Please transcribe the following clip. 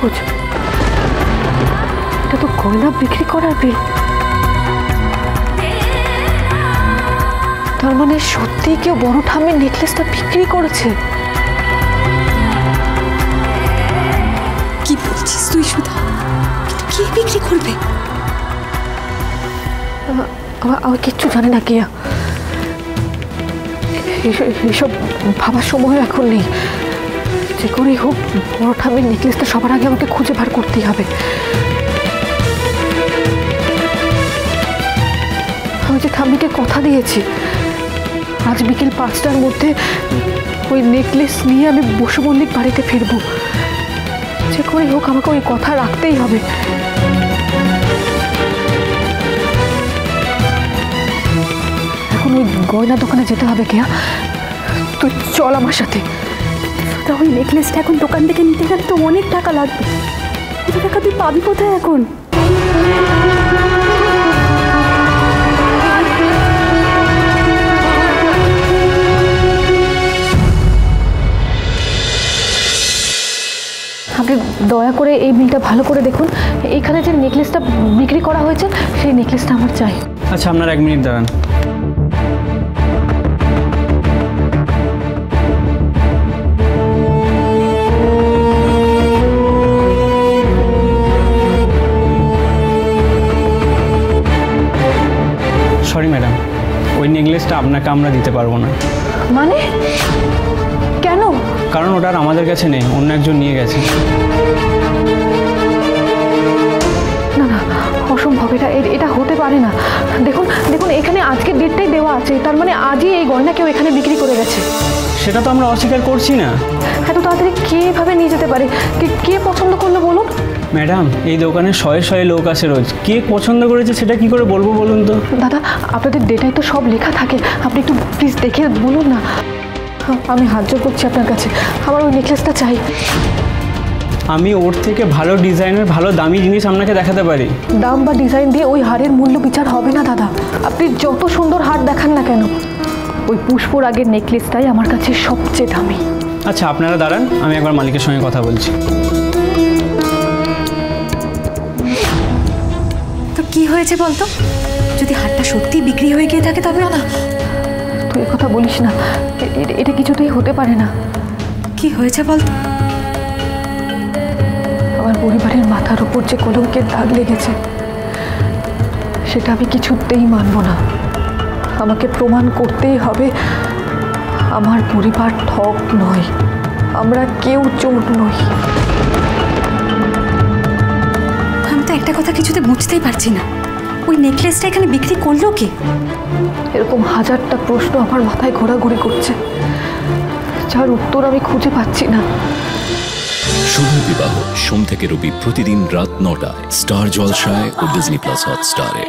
নিখোঁজ? এটা তো গয়না বিক্রি করার বিল। তার মানে সত্যি কেউ বড় ঠামের নেকলেসটা বিক্রি করেছে। কি বলছিস তুই সুধা? কে বিক্রি করবে? আমার কিচ্ছু জানে না কেয়া। এসব ভাবার সময় এখন নেই। যে করেই হোক বড় ঠামের নেকলেসটা সবার আগে আমাকে খুঁজে বার করতেই হবে। আমি যে ঠাম্মিকে কথা দিয়েছি আজ বিকেল 5টার মধ্যে ওই নেকলেস নিয়ে আমি বসু মল্লিক বাড়িতে ফিরবো। যে করেই হোক আমাকে ওই কথা রাখতেই হবে। এখন ওই গয়না দোকানে যেতে হবে কেয়া, তুই চল আমার সাথে। ওই নেকলেসটা এখন দোকান থেকে নিতে গেলে তো অনেক টাকা লাগবে। এত টাকা তুই পাবি কোথায় এখন? আপনি দয়া করে এই বিলটা ভালো করে দেখুন। এইখানে যে নেকলেসটা বিক্রি করা হয়েছে সেই নেকলেসটা আমার চাই। আচ্ছা আপনার 1 মিনিট দাঁড়ান। সরি ম্যাডাম, ওই নেকলেসটা আপনাকে আমরা দিতে পারবো না। মানে কেন? কারণ ওটা আর আমাদের কাছে নেই, অন্য একজন নিয়ে গেছে। না না, অসম্ভব, এটা হতে পারে না। দেখুন দেখুন এখানে আজকের ডেটটাই দেওয়া আছে, তার মানে আজই এই গয়না কেউ এখানে বিক্রি করে গেছে। সেটা তো আমরা অস্বীকার করছি না। এত তাড়াতাড়ি কে এভাবে নিয়ে যেতে পারে? কে পছন্দ করলো বলুন? ম্যাডাম এই দোকানে শয়ে শয়ে লোক আসে রোজ, কে পছন্দ করেছে সেটা কি করে বলবো বলুন তো? দাদা আপনাদের ডেটায় তো সব লেখা থাকে, আপনি একটু প্লিজ দেখে বলুন না। আমি হাত জোড় করছি আপনার কাছে, আমার ওই নেকলেসটা চাই। আমি ওর থেকে ভালো ডিজাইনের ভালো দামি জিনিস আপনাকে দেখাতে পারি। দাম বা ডিজাইন দিয়ে ওই হারের মূল্য বিচার হবে না দাদা। আপনি যত সুন্দর হার দেখান না কেন, ওই পুষ্পর আগের নেকলেসটাই আমার কাছে সবচেয়ে দামি। আচ্ছা আপনারা দাঁড়ান, আমি একবার মালিকের সঙ্গে কথা বলছি। তো কি হয়েছে বলতো? যদি হারটা সত্যি বিক্রি হয়ে গিয়ে থাকে তবে না। তুই এ কথা বলিস না, এটা কিছুতেই হতে পারে না। কি হয়েছে বলতো? আমার পরিবারের মাথার উপর যে কলঙ্কের দাগ লেগেছে সেটা আমি কিছুতেই মানব না। আমাকে প্রমাণ করতেই হবে আমার পরিবার ঠক নয়, আমরা কেউ চোর নই। আমি তো একটা কথা কিছুতে বুঝতেই পারছি না, ওই নেকলেসটা এখানে বিক্রি করলো কে? এরকম হাজারটা প্রশ্ন আমার মাথায় ঘোরাঘুরি করছে, যার উত্তর আমি খুঁজে পাচ্ছি না। শুভ বিবাহ সোম থেকে রবি প্রতিদিন রাত 9টায় স্টার জলসায় ও ডিজনি প্লাস হটস্টারে।